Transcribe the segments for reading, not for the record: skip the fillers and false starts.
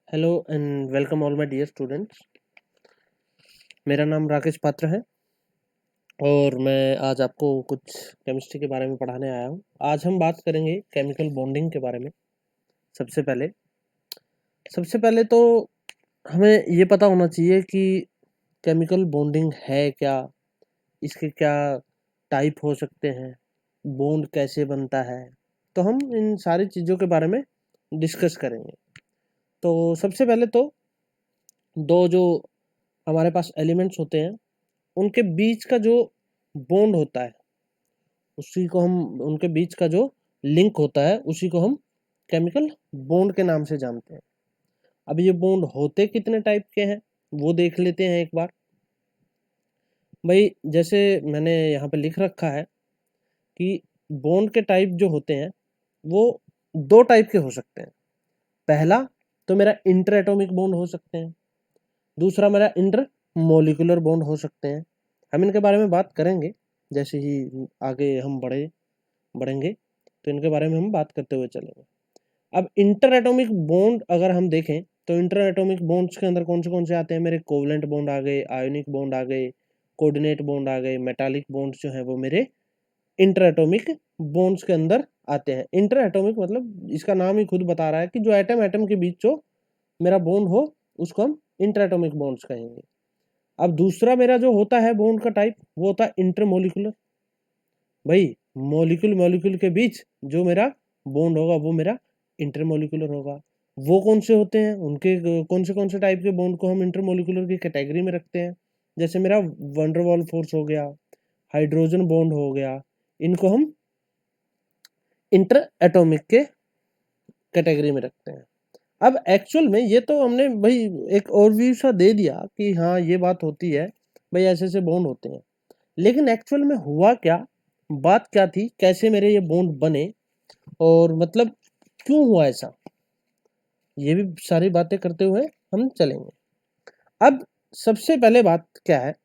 Hello and welcome all my dear students. मेरा नाम राकेश पात्र है और मैं आज आपको कुछ केमिस्ट्री के बारे में पढ़ाने आया हूँ। आज हम बात करेंगे केमिकल बॉन्डिंग के बारे में। सबसे पहले सबसे पहले तो हमें ये पता होना चाहिए कि केमिकल बॉन्डिंग है क्या, इसके क्या टाइप हो सकते हैं, बॉन्ड कैसे बनता है। तो हम इन सारी चीज़ों के बारे में डिस्कस करेंगे। तो सबसे पहले तो दो जो हमारे पास एलिमेंट्स होते हैं उनके बीच का जो बॉन्ड होता है उसी को हम उनके बीच का जो लिंक होता है उसी को हम केमिकल बॉन्ड के नाम से जानते हैं। अब ये बॉन्ड होते कितने टाइप के हैं वो देख लेते हैं एक बार। भाई जैसे मैंने यहाँ पे लिख रखा है कि बॉन्ड के टाइप जो होते हैं वो दो टाइप के हो सकते हैं। पहला तो मेरा इंटर एटॉमिक बॉन्ड हो सकते हैं, दूसरा मेरा इंटर मोलिकुलर बॉन्ड हो सकते हैं। हम इनके बारे में बात करेंगे जैसे ही आगे हम बढ़ेंगे तो इनके बारे में हम बात करते हुए चलेंगे। अब इंटर एटॉमिक बॉन्ड अगर हम देखें तो इंटर एटॉमिक बॉन्ड्स के अंदर कौन से आते हैं, मेरे कोवलेंट बॉन्ड आ गए, आयोनिक बॉन्ड आ गए, कोऑर्डिनेट बॉन्ड आ गए, मेटालिक बॉन्ड्स जो है वो मेरे इंटर एटॉमिक बॉन्ड्स के अंदर आते हैं। इंटर एटॉमिक मतलब इसका नाम ही खुद बता रहा है कि जो एटम एटम के बीच जो मेरा बॉन्ड हो उसको हम इंटर एटॉमिक बॉन्ड्स कहेंगे। अब दूसरा मेरा जो होता है बॉन्ड का टाइप वो होता है इंटरमोलिकुलर। भाई मॉलिक्यूल मॉलिक्यूल के बीच जो मेरा बॉन्ड होगा वो मेरा इंटरमोलिकुलर होगा। वो कौन से होते हैं, उनके कौन से टाइप के बॉन्ड को हम इंटरमोलिकुलर की कैटेगरी में रखते हैं। जैसे मेरा वंडरवॉल फोर्स हो गया, हाइड्रोजन बॉन्ड हो गया, इनको हम इंटर एटॉमिक के कैटेगरी में रखते हैं। अब एक्चुअल में ये तो हमने भाई एक ओवरव्यू सा दे दिया कि हाँ ये बात होती है, भाई ऐसे ऐसे बॉन्ड होते हैं। लेकिन एक्चुअल में हुआ क्या, बात क्या थी, कैसे मेरे ये बॉन्ड बने और मतलब क्यों हुआ ऐसा, ये भी सारी बातें करते हुए हम चलेंगे। अब सबसे पहले बात क्या है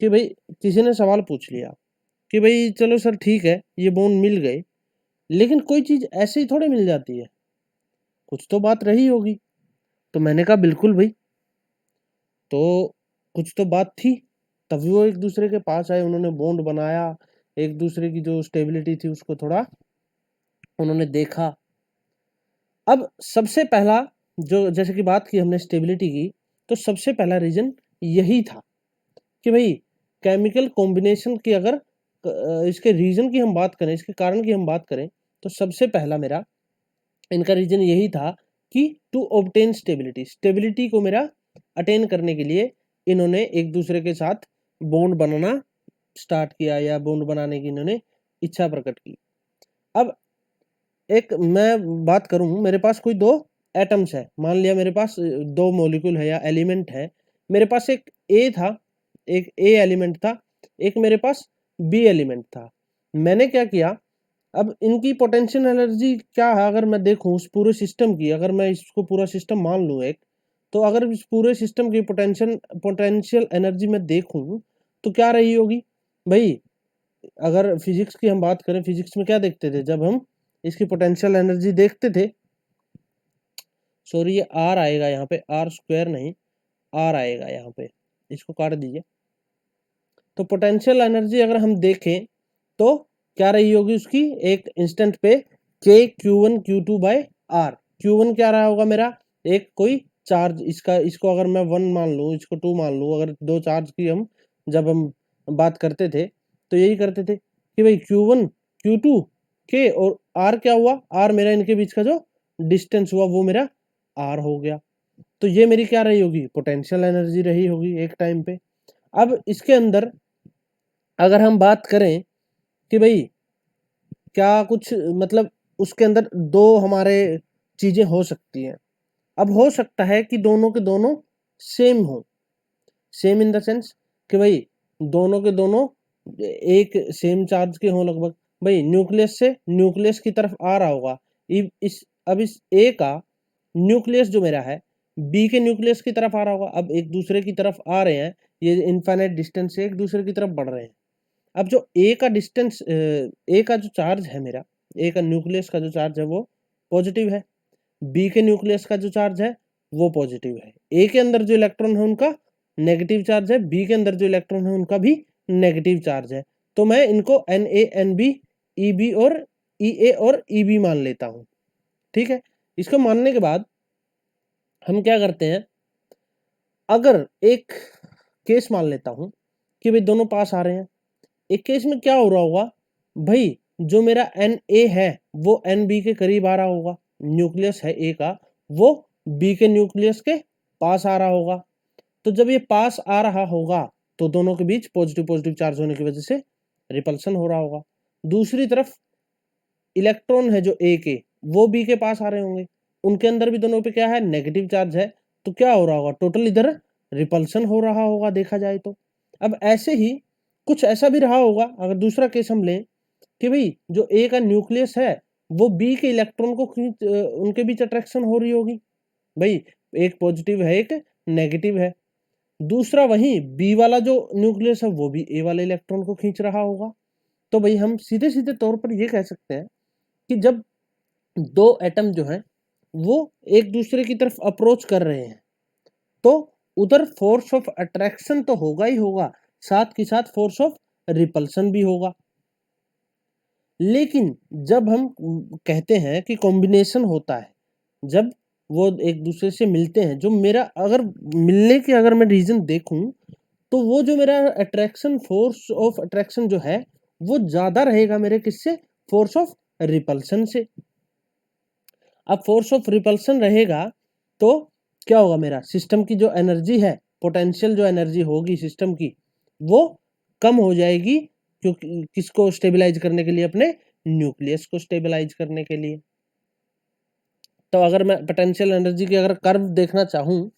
कि भाई किसी ने सवाल पूछ लिया कि भाई चलो सर ठीक है ये बॉन्ड मिल गए, लेकिन कोई चीज ऐसे ही थोड़े मिल जाती है, कुछ तो बात रही होगी। तो मैंने कहा बिल्कुल भाई, तो कुछ तो बात थी तभी वो एक दूसरे के पास आए, उन्होंने बॉन्ड बनाया, एक दूसरे की जो स्टेबिलिटी थी उसको थोड़ा उन्होंने देखा। अब सबसे पहला जो जैसे कि बात की हमने स्टेबिलिटी की, तो सबसे पहला रीजन यही था कि भाई केमिकल कॉम्बिनेशन की अगर इसके रीजन की हम बात करें, इसके कारण की हम बात करें, तो सबसे पहला मेरा इनका रीजन यही था कि टू ऑब्टेन स्टेबिलिटी, स्टेबिलिटी को मेरा अटेन करने के लिए इन्होंने एक दूसरे के साथ बॉन्ड बनाना स्टार्ट किया या बॉन्ड बनाने की इन्होंने इच्छा प्रकट की। अब एक मैं बात करूं, मेरे पास कोई दो एटम्स है, मान लिया मेरे पास दो मॉलिक्यूल है या एलिमेंट है। मेरे पास एक ए था, एक ए एलिमेंट था, एक मेरे पास बी एलिमेंट था। मैंने क्या किया, अब इनकी पोटेंशियल एनर्जी क्या है अगर मैं देखूं उस पूरे सिस्टम की, अगर मैं इसको पूरा सिस्टम मान लूं एक, तो अगर इस पूरे सिस्टम की पोटेंशियल एनर्जी में देखूं तो क्या रही होगी भाई। अगर फिजिक्स की हम बात करें, फिजिक्स में क्या देखते थे जब हम इसकी पोटेंशियल एनर्जी देखते थे, सॉरी ये आर आएगा यहाँ पे, आर स्क्वायर नहीं आर आएगा यहाँ पे, इसको काट दीजिए। तो पोटेंशियल एनर्जी अगर हम देखें तो क्या रही होगी उसकी एक इंस्टेंट पे, K Q one Q two by R. Q one क्या रहा होगा मेरा, एक कोई चार्ज, इसका इसको अगर मैं वन मान लूँ, इसको टू मान लूँ, अगर दो चार्ज की हम जब हम बात करते थे तो यही करते थे कि भाई क्यू वन क्यू टू के, और आर क्या हुआ, आर मेरा इनके बीच का जो डिस्टेंस हुआ वो मेरा आर हो गया। तो ये मेरी क्या रही होगी, पोटेंशियल एनर्जी रही होगी एक टाइम पे। अब इसके अंदर अगर हम बात करें कि भाई क्या कुछ मतलब उसके अंदर दो हमारे चीजें हो सकती हैं। अब हो सकता है कि दोनों के दोनों सेम हो, सेम इन द सेंस कि भाई दोनों के दोनों एक सेम चार्ज के हों लगभग। भाई न्यूक्लियस से न्यूक्लियस की तरफ आ रहा होगा, इस अब इस ए का न्यूक्लियस जो मेरा है बी के न्यूक्लियस की तरफ आ रहा होगा। अब एक दूसरे की तरफ आ रहे हैं, ये इनफाइनाइट डिस्टेंस से एक दूसरे की तरफ बढ़ रहे हैं। अब जो ए का डिस्टेंस, ए का जो चार्ज है मेरा, ए का न्यूक्लियस का जो चार्ज है वो पॉजिटिव है, बी के न्यूक्लियस का जो चार्ज है वो पॉजिटिव है। ए के अंदर जो इलेक्ट्रॉन है उनका नेगेटिव चार्ज है, बी के अंदर जो इलेक्ट्रॉन है उनका भी नेगेटिव चार्ज है। तो मैं इनको Na, Nb, Eb और Ea और Eb मान लेता हूं। ठीक है, इसको मानने के बाद हम क्या करते हैं, अगर एक केस मान लेता हूं कि भाई दोनों पास आ रहे हैं। एक केस में क्या हो रहा होगा भाई, जो मेरा Na है वो Nb के करीब आ रहा होगा, न्यूक्लियस है ए का, वो बी के न्यूक्लियस के पास आ रहा होगा। तो जब ये पास आ रहा होगा तो दोनों के बीच पॉजिटिव पॉजिटिव चार्ज होने की वजह से रिपल्सन हो रहा होगा। दूसरी तरफ इलेक्ट्रॉन है जो ए के, वो बी के पास आ रहे होंगे, उनके अंदर भी दोनों पे क्या है, नेगेटिव चार्ज है। तो क्या हो रहा होगा, टोटल इधर रिपल्सन हो रहा होगा देखा जाए तो। अब ऐसे ही कुछ ऐसा भी रहा होगा, अगर दूसरा केस हम लें कि भाई जो ए का न्यूक्लियस है वो बी के इलेक्ट्रॉन को उनके बीच अट्रैक्शन हो रही होगी। भाई एक पॉजिटिव है एक नेगेटिव है, दूसरा वही बी वाला जो न्यूक्लियस है वो भी ए वाले इलेक्ट्रॉन को खींच रहा होगा। तो भाई हम सीधे सीधे तौर पर ये कह सकते हैं कि जब दो एटम जो है वो एक दूसरे की तरफ अप्रोच कर रहे हैं तो उधर फोर्स ऑफ अट्रैक्शन तो होगा ही होगा, साथ के साथ फोर्स ऑफ रिपल्सन भी होगा। लेकिन जब हम कहते हैं कि कॉम्बिनेशन होता है, जब वो एक दूसरे से मिलते हैं, जो मेरा अगर मिलने के अगर मैं रीजन देखूं तो वो जो मेरा अट्रैक्शन, फोर्स ऑफ अट्रैक्शन जो है वो ज्यादा रहेगा मेरे किससे, फोर्स ऑफ रिपल्सन से। अब फोर्स ऑफ रिपल्सन रहेगा तो क्या होगा, मेरा सिस्टम की जो एनर्जी है, पोटेंशियल जो एनर्जी होगी सिस्टम की, वो कम हो जाएगी, क्योंकि किसको स्टेबलाइज करने के लिए, अपने न्यूक्लियस को स्टेबलाइज करने के लिए। तो अगर मैं पोटेंशियल एनर्जी की अगर कर्व देखना चाहूं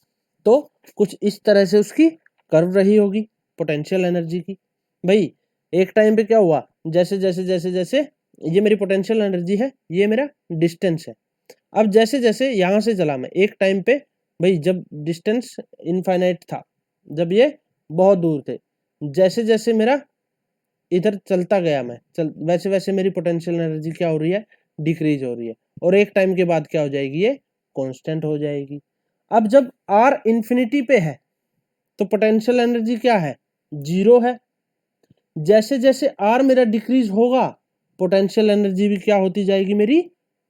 तो कुछ इस तरह से उसकी कर्व रही होगी पोटेंशियल एनर्जी की। भाई एक टाइम पे क्या हुआ, जैसे जैसे जैसे जैसे ये मेरी पोटेंशियल एनर्जी है, ये मेरा डिस्टेंस है। अब जैसे जैसे यहां से चला मैं एक टाइम पे, भाई जब डिस्टेंस इनफाइनाइट था, जब ये बहुत दूर थे, जैसे जैसे मेरा इधर चलता गया मैं वैसे वैसे मेरी पोटेंशियल एनर्जी क्या हो रही है, डिक्रीज हो रही है। और एक टाइम के बाद क्या हो जाएगी, ये कांस्टेंट हो जाएगी। अब जब आर इंफिनिटी पे है तो पोटेंशियल एनर्जी क्या है, जीरो है। जैसे जैसे आर मेरा डिक्रीज होगा पोटेंशियल एनर्जी भी क्या होती जाएगी, मेरी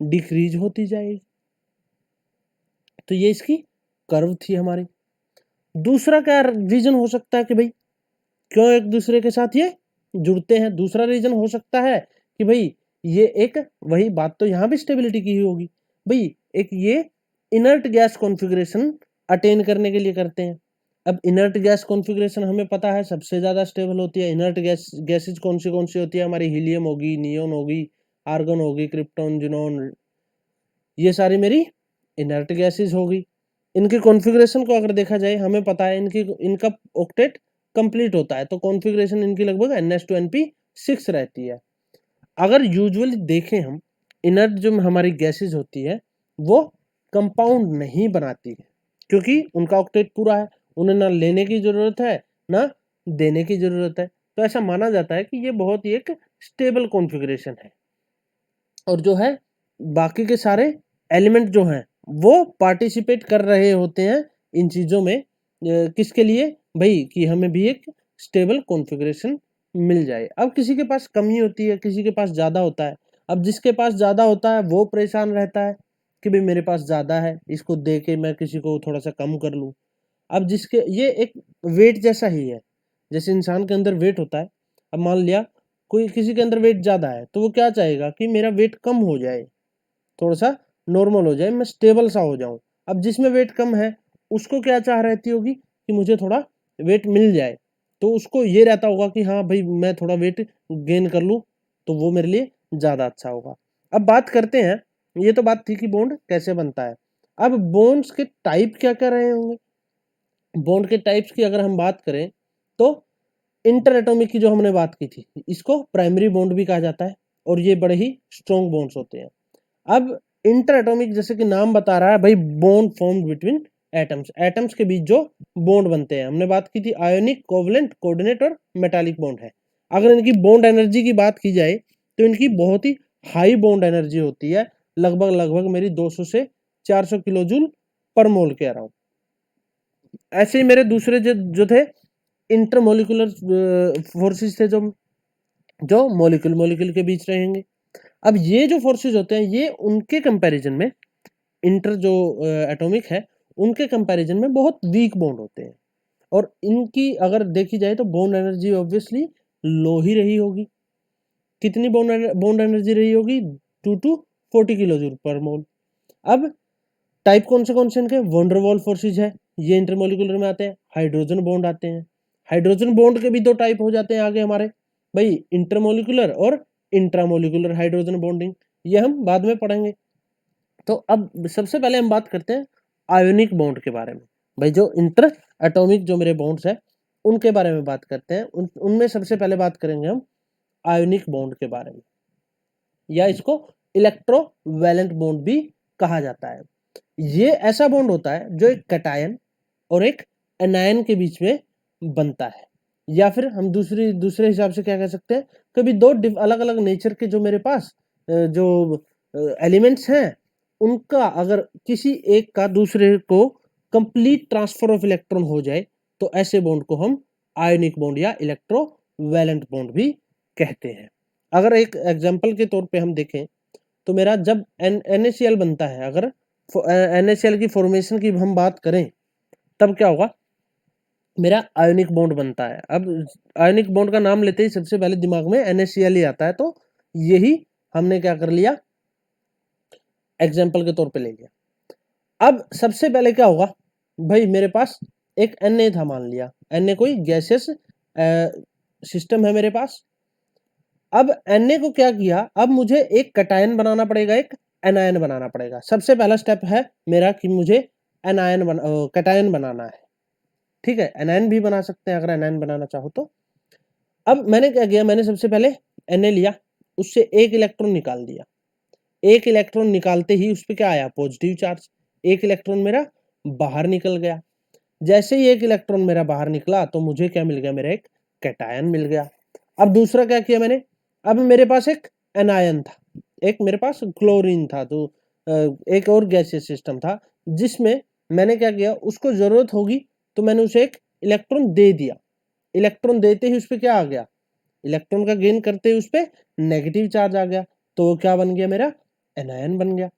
डिक्रीज होती जाएगी। तो ये इसकी कर्व थी हमारी। दूसरा क्या रीजन हो सकता है कि भाई क्यों एक दूसरे के साथ ये जुड़ते हैं, दूसरा रीजन हो सकता है कि भाई ये एक, वही बात तो यहाँ भी स्टेबिलिटी की ही होगी, भाई एक ये इनर्ट गैस कॉन्फ़िगरेशन अटेन करने के लिए करते हैं। अब इनर्ट गैस कॉन्फ़िगरेशन हमें पता है सबसे ज्यादा स्टेबल होती है। इनर्ट गैसेज कौन सी होती है हमारी, हीलियम होगी, नियोन होगी, आर्गन होगी, क्रिप्टॉन, जिनॉन, ये सारी मेरी इनर्ट गैसेज होगी। इनकी कॉन्फ़िगरेशन को अगर देखा जाए, हमें पता है इनका ऑक्टेट कंप्लीट होता है, तो कॉन्फ़िगरेशन इनकी लगभग NH2NP6 रहती है। अगर यूजुअली देखें हम, इनर्ट जो हमारी गैसेज होती है वो कंपाउंड नहीं बनाती है, क्योंकि उनका ऑक्टेट पूरा है, उन्हें ना लेने की जरूरत है ना देने की जरूरत है। तो ऐसा माना जाता है कि ये बहुत ही एक स्टेबल कॉन्फ़िगरेशन है। और जो है बाकी के सारे एलिमेंट जो हैं वो पार्टिसिपेट कर रहे होते हैं इन चीज़ों में, किसके लिए भाई, कि हमें भी एक स्टेबल कॉन्फ़िगरेशन मिल जाए। अब किसी के पास कमी होती है, किसी के पास ज़्यादा होता है। अब जिसके पास ज़्यादा होता है वो परेशान रहता है कि भाई मेरे पास ज़्यादा है, इसको दे के मैं किसी को थोड़ा सा कम कर लूँ। अब जिसके, ये एक वेट जैसा ही है, जैसे इंसान के अंदर वेट होता है। अब मान लिया कोई किसी के अंदर वेट ज़्यादा है तो वो क्या चाहेगा कि मेरा वेट कम हो जाए, थोड़ा सा नॉर्मल हो जाए, मैं स्टेबल सा हो जाऊं। अब जिसमें वेट कम है उसको क्या चाह रहती होगी कि मुझे थोड़ा वेट मिल जाए, तो उसको ये रहता होगा कि हाँ भाई मैं थोड़ा वेट गेन कर लूँ तो वो मेरे लिए ज़्यादा अच्छा होगा। अब बात करते हैं, ये तो बात थी कि बॉन्ड कैसे बनता है। अब बॉन्ड्स के टाइप क्या क्या रहे होंगे। बॉन्ड के टाइप्स की अगर हम बात करें तो इंटर एटॉमिक की जो हमने बात की थी, इसको प्राइमरी बॉन्ड भी कहा जाता है, और ये बड़े ही स्ट्रॉन्ग बॉन्ड्स होते हैं। अब इंटर एटॉमिक जैसे कि नाम बता रहा है भाई, bond formed between atoms, atoms के बीच जो बॉन्ड बनते हैं। हमने बात की थी आयोनिक, कोवलेंट, कोऑर्डिनेट और मेटालिक बॉन्ड है। अगर इनकी बॉन्ड एनर्जी की बात की जाए तो इनकी बहुत ही हाई बॉन्ड एनर्जी होती है, लगभग लगभग मेरी 200 से 400 किलो जूल पर मोल कह रहा हूँ। ऐसे ही मेरे दूसरे जो थे इंटरमोलिकुलर फोर्सेस थे, जो मोलिक्यूल के बीच रहेंगे। अब ये जो फोर्सेस होते हैं ये उनके कंपैरिजन में, इंटर जो एटॉमिक है उनके कंपैरिजन में बहुत वीक बॉन्ड होते हैं, और इनकी अगर देखी जाए तो बॉन्ड एनर्जी ऑब्वियसली लो ही रही होगी। कितनी बॉन्ड एनर्जी रही होगी? 2 to 40 किलो जूल पर मोल। अब टाइप कौन से इनके? वॉन डेर वाल फोर्सेज है, ये इंटरमोलिकुलर में आते हैं। हाइड्रोजन बॉन्ड आते हैं, हाइड्रोजन बॉन्ड के भी दो टाइप हो जाते हैं आगे हमारे भाई, इंटरमोलिकुलर और इंट्रामोलिकुलर हाइड्रोजन बॉन्डिंग, ये हम बाद में पढ़ेंगे। तो अब सबसे पहले हम बात करते हैं आयोनिक बॉन्ड के बारे में। भाई जो इंटर एटॉमिक जो मेरे बॉन्ड्स है उनके बारे में बात करते हैं। उनमें सबसे पहले बात करेंगे हम आयोनिक बॉन्ड के बारे में, या इसको इलेक्ट्रोवैलेंट बॉन्ड भी कहा जाता है। ये ऐसा बॉन्ड होता है जो एक कैटायन और एक एनायन के बीच में बनता है, या फिर हम दूसरे हिसाब से क्या कह सकते हैं, कभी दो अलग अलग नेचर के जो मेरे पास जो एलिमेंट्स हैं उनका अगर किसी एक का दूसरे को कंप्लीट ट्रांसफर ऑफ इलेक्ट्रॉन हो जाए तो ऐसे बॉन्ड को हम आयोनिक बॉन्ड या इलेक्ट्रोवैलेंट बॉन्ड भी कहते हैं। अगर एक एग्जांपल के तौर पे हम देखें तो मेरा जब NaCl बनता है, अगर NaCl की फॉर्मेशन की हम बात करें तब क्या होगा, मेरा आयोनिक बॉन्ड बनता है। अब आयोनिक बॉन्ड का नाम लेते ही सबसे पहले दिमाग में NaCl ही आता है, तो यही हमने क्या कर लिया, एग्जाम्पल के तौर पे ले लिया। अब सबसे पहले क्या होगा भाई, मेरे पास एक Na था, मान लिया Na कोई गैसेस सिस्टम है मेरे पास। अब Na को क्या किया, अब मुझे एक कैटायन बनाना पड़ेगा, एक एनायन बनाना पड़ेगा। सबसे पहला स्टेप है मेरा कि मुझे कैटायन बनाना है। ठीक है, एनायन भी बना सकते हैं अगर एनायन बनाना चाहो तो। अब मैंने क्या किया, मैंने सबसे पहले Na लिया, उससे एक इलेक्ट्रॉन निकाल दिया। एक इलेक्ट्रॉन निकालते ही उस पर क्या आया, पॉजिटिव चार्ज। एक इलेक्ट्रॉन मेरा बाहर निकल गया। जैसे ही एक इलेक्ट्रॉन मेरा बाहर निकला तो मुझे क्या मिल गया, मेरा एक कैटायन मिल गया। अब दूसरा क्या किया मैंने, अब मेरे पास एक एनायन था, एक मेरे पास क्लोरीन था, तो एक और गैसियस सिस्टम था जिसमें मैंने क्या किया, उसको जरूरत होगी तो मैंने उसे एक इलेक्ट्रॉन दे दिया। इलेक्ट्रॉन देते ही उस पर क्या आ गया, इलेक्ट्रॉन का गेन करते ही उस पर नेगेटिव चार्ज आ गया, तो क्या बन गया, मेरा एनायन बन गया।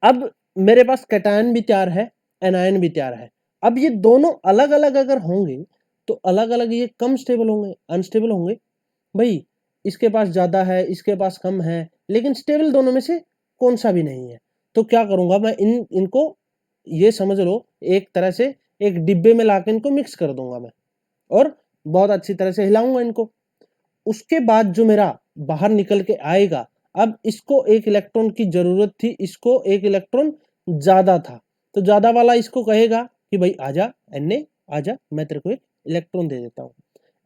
अब मेरे पास कैटायन भी तैयार है, एनायन भी तैयार है। अब ये दोनों अलग अलग अगर होंगे तो अलग अलग ये कम स्टेबल होंगे, अनस्टेबल होंगे। भाई इसके पास ज्यादा है, इसके पास कम है, लेकिन स्टेबल दोनों में से कौन सा भी नहीं है। तो क्या करूंगा मैं, इनको ये समझ लो एक तरह से एक डिब्बे में लाके इनको मिक्स कर दूंगा मैं, और बहुत अच्छी तरह से हिलाऊंगा इनको। उसके बाद जो मेरा बाहर निकल के आएगा, अब इसको एक इलेक्ट्रॉन की जरूरत थी, इसको एक इलेक्ट्रॉन ज्यादा था, तो ज्यादा वाला इसको कहेगा कि भाई आजा Na, आजा मैं तेरे को एक इलेक्ट्रॉन दे देता हूँ।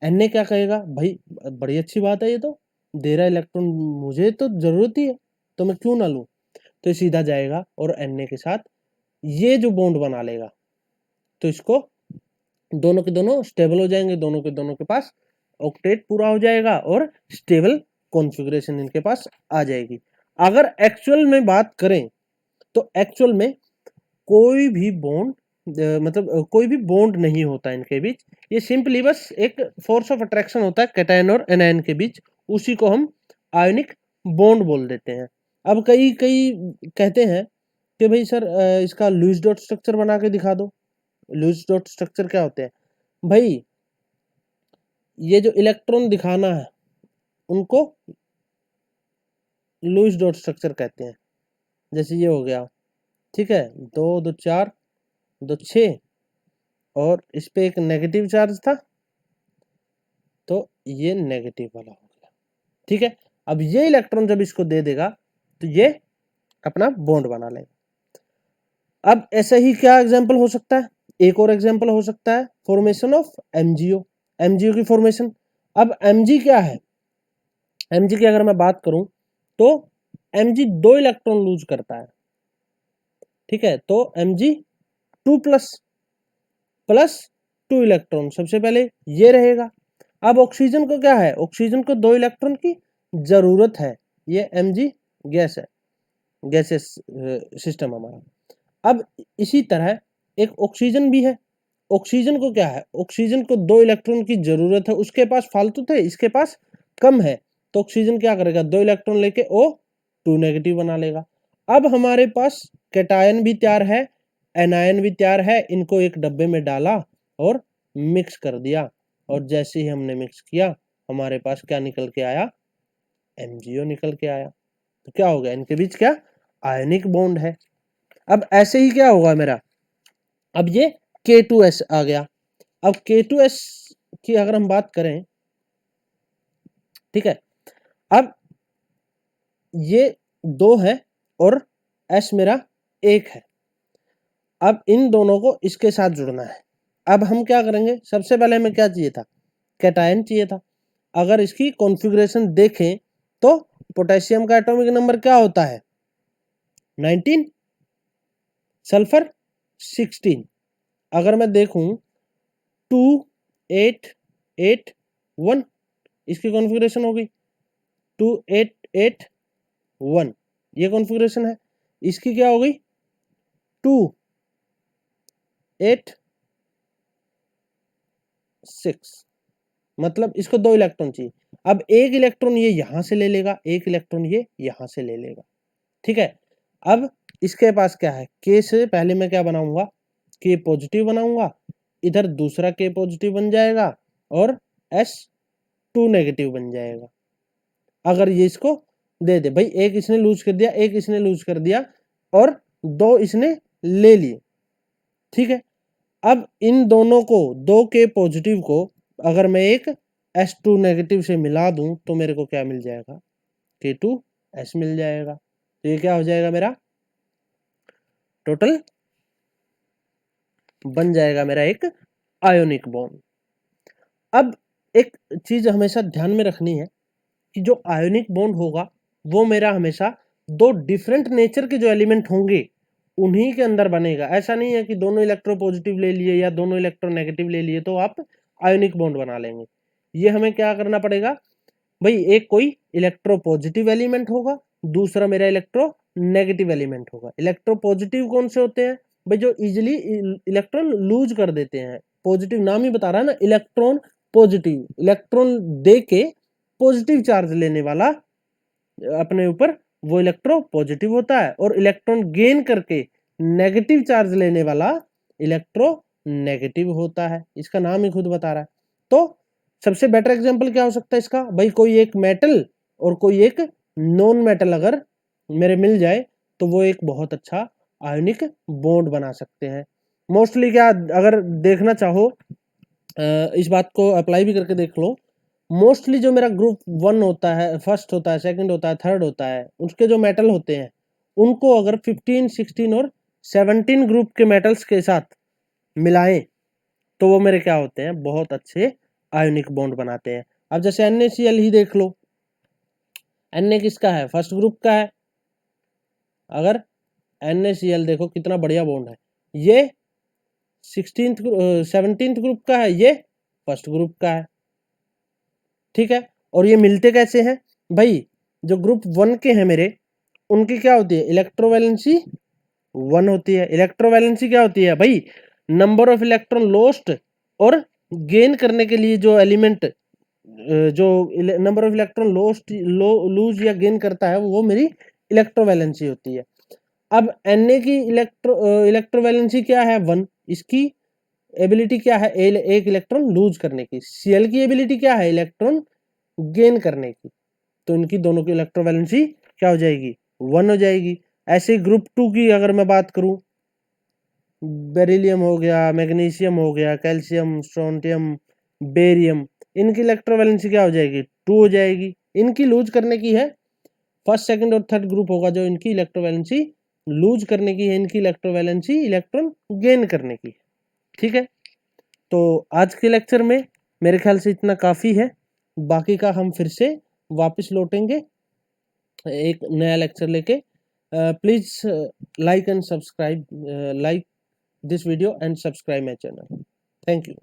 Na क्या कहेगा, भाई बड़ी अच्छी बात है, ये तो दे रहा इलेक्ट्रॉन, मुझे तो जरूरत ही है तो मैं क्यों ना लूं। तो सीधा जाएगा और Na के साथ ये जो बॉन्ड बना लेगा, तो इसको दोनों के दोनों स्टेबल हो जाएंगे, दोनों के पास ऑक्टेट पूरा हो जाएगा और स्टेबल कॉन्फ़िगरेशन इनके पास आ जाएगी। अगर एक्चुअल में बात करें तो एक्चुअल में कोई भी बॉन्ड मतलब कोई भी बॉन्ड नहीं होता इनके बीच, ये सिंपली बस एक फोर्स ऑफ अट्रैक्शन होता है कैटायन और एनायन के बीच, उसी को हम आयोनिक बॉन्ड बोल देते हैं। अब कई कहते हैं कि भाई सर इसका लुईस डॉट स्ट्रक्चर बना के दिखा दो। लुईस डॉट स्ट्रक्चर क्या होते हैं भाई, ये जो इलेक्ट्रॉन दिखाना है उनको लुईस डॉट स्ट्रक्चर कहते हैं। जैसे ये हो गया, ठीक है, 2 2 4 2 6, और इस पे एक नेगेटिव चार्ज था तो ये नेगेटिव वाला हो गया। ठीक है, अब ये इलेक्ट्रॉन जब इसको दे देगा तो ये अपना बॉन्ड बना लेगा। अब ऐसे ही क्या एग्जांपल हो सकता है, एक और एग्जांपल हो सकता है फॉर्मेशन ऑफ MgO। MgO की फॉर्मेशन, अब Mg क्या है, Mg की अगर मैं बात करूं तो Mg 2 इलेक्ट्रॉन लूज करता है। ठीक है, तो Mg 2 प्लस 2 इलेक्ट्रॉन सबसे पहले ये रहेगा। अब ऑक्सीजन को क्या है, ऑक्सीजन को 2 इलेक्ट्रॉन की जरूरत है, ये Mg गैस है, गैसेस सिस्टम हमारा। अब इसी तरह एक ऑक्सीजन भी है। ऑक्सीजन को क्या है, ऑक्सीजन को 2 इलेक्ट्रॉन की जरूरत है, उसके पास फालतू थे, इसके पास कम है, तो ऑक्सीजन क्या करेगा, 2 इलेक्ट्रॉन लेके O2 नेगेटिव बना लेगा। अब हमारे पास कैटायन भी तैयार है, एनायन भी तैयार है, इनको एक डब्बे में डाला और मिक्स कर दिया, और जैसे ही हमने मिक्स किया हमारे पास क्या निकल के आया, MgO निकल के आया। तो क्या हो गया, इनके बीच क्या, आयनिक बॉन्ड है। अब ऐसे ही क्या होगा मेरा, अब ये K2S आ गया। अब K2S की अगर हम बात करें, ठीक है, अब ये 2 है और S मेरा 1 है। अब इन दोनों को इसके साथ जुड़ना है। अब हम क्या करेंगे, सबसे पहले हमें क्या चाहिए था, कैटायन चाहिए था। अगर इसकी कॉन्फ़िगरेशन देखें तो पोटेशियम का एटॉमिक नंबर क्या होता है, 19, सल्फर 16। अगर मैं देखूं 2 8 8 1, इसकी कॉन्फ़िगरेशन होगी 2 8 8 1, ये कॉन्फ़िगरेशन है। इसकी क्या हो गई, 2 8 6, मतलब इसको 2 इलेक्ट्रॉन चाहिए। अब 1 इलेक्ट्रॉन ये यहां से ले लेगा, 1 इलेक्ट्रॉन ये यहां से ले लेगा, ठीक है। अब इसके पास क्या है, K से पहले मैं क्या बनाऊंगा, K पॉजिटिव बनाऊंगा, इधर दूसरा K पॉजिटिव बन जाएगा और S2 नेगेटिव बन जाएगा। अगर ये इसको दे दे भाई, एक इसने लूज कर दिया, एक इसने लूज कर दिया और 2 इसने ले लिए, ठीक है। अब इन दोनों को, 2 K पॉजिटिव को अगर मैं एक S2 नेगेटिव से मिला दूं तो मेरे को क्या मिल जाएगा, K2S मिल जाएगा। तो ये क्या हो जाएगा, मेरा टोटल बन जाएगा मेरा एक आयोनिक बॉन्ड। अब एक चीज हमेशा ध्यान में रखनी है कि जो आयोनिक बॉन्ड होगा वो मेरा हमेशा 2 डिफरेंट नेचर के जो एलिमेंट होंगे उन्हीं के अंदर बनेगा। ऐसा नहीं है कि दोनों इलेक्ट्रो पॉजिटिव ले लिए या दोनों इलेक्ट्रो नेगेटिव ले लिए तो आप आयोनिक बॉन्ड बना लेंगे। ये हमें क्या करना पड़ेगा भाई, एक कोई इलेक्ट्रो पॉजिटिव एलिमेंट होगा, दूसरा मेरा इलेक्ट्रो नेगेटिव एलिमेंट होगा। इलेक्ट्रो पॉजिटिव कौन से होते हैं भाई, जो इजिली इलेक्ट्रॉन लूज कर देते हैं। पॉजिटिव नाम ही बता रहा है ना, इलेक्ट्रॉन पॉजिटिव, इलेक्ट्रॉन दे के पॉजिटिव चार्ज लेने वाला अपने ऊपर, वो इलेक्ट्रो पॉजिटिव होता है। और इलेक्ट्रॉन गेन करके नेगेटिव चार्ज लेने वाला इलेक्ट्रो नेगेटिव होता है, इसका नाम ही खुद बता रहा है। तो सबसे बेटर एग्जांपल क्या हो सकता है इसका भाई, कोई एक मेटल और कोई एक नॉन मेटल अगर मेरे मिल जाए तो वो एक बहुत अच्छा आयोनिक बॉन्ड बना सकते हैं। मोस्टली क्या, अगर देखना चाहो इस बात को अप्लाई भी करके देख लो, मोस्टली जो मेरा ग्रुप 1 होता है, फर्स्ट होता है, सेकंड होता है, थर्ड होता है, उसके जो मेटल होते हैं उनको अगर 15 16 और 17 ग्रुप के मेटल्स के साथ मिलाएं तो वो मेरे क्या होते हैं, बहुत अच्छे आयोनिक बॉन्ड बनाते हैं। अब जैसे NaCl ही देख लो, Na किसका है, फर्स्ट ग्रुप का है। अगर NaCl देखो कितना बढ़िया बॉन्ड है, ये 17th ग्रुप का है, ये फर्स्ट ग्रुप का है, ठीक है। और ये मिलते कैसे हैं भाई, जो ग्रुप 1 के हैं मेरे, उनकी क्या होती है, इलेक्ट्रोवैलेंसी 1 होती है। इलेक्ट्रोवैलेंसी क्या होती है भाई, नंबर ऑफ इलेक्ट्रॉन लॉस्ट और गेन करने के लिए जो एलिमेंट, जो number of electron lost lose या गेन करता है वो मेरी इलेक्ट्रोवैलेंसी होती है। अब Na की इलेक्ट्रोवैलेंसी क्या है, 1। इसकी एबिलिटी क्या है, एक इलेक्ट्रॉन लूज करने की। Cl की एबिलिटी क्या है, इलेक्ट्रॉन गेन करने की। तो इनकी दोनों की इलेक्ट्रोवैलेंसी क्या हो जाएगी, 1 हो जाएगी। ऐसे ही ग्रुप 2 की अगर मैं बात करूं, बेरिलियम हो गया, मैग्नीशियम हो गया, कैल्शियम, स्ट्रोंटियम, बेरियम, इनकी इलेक्ट्रोवैलेंसी क्या हो जाएगी, 2 हो जाएगी। इनकी लूज करने की है, फर्स्ट सेकंड और थर्ड ग्रुप होगा जो इनकी इलेक्ट्रोवैलेंसी लूज करने की है, इनकी इलेक्ट्रोवैलेंसी इलेक्ट्रॉन गेन करने की, ठीक है। तो आज के लेक्चर में मेरे ख्याल से इतना काफ़ी है, बाकी का हम फिर से वापस लौटेंगे एक नया लेक्चर लेके। Please like and subscribe, like this video and subscribe my channel. Thank you.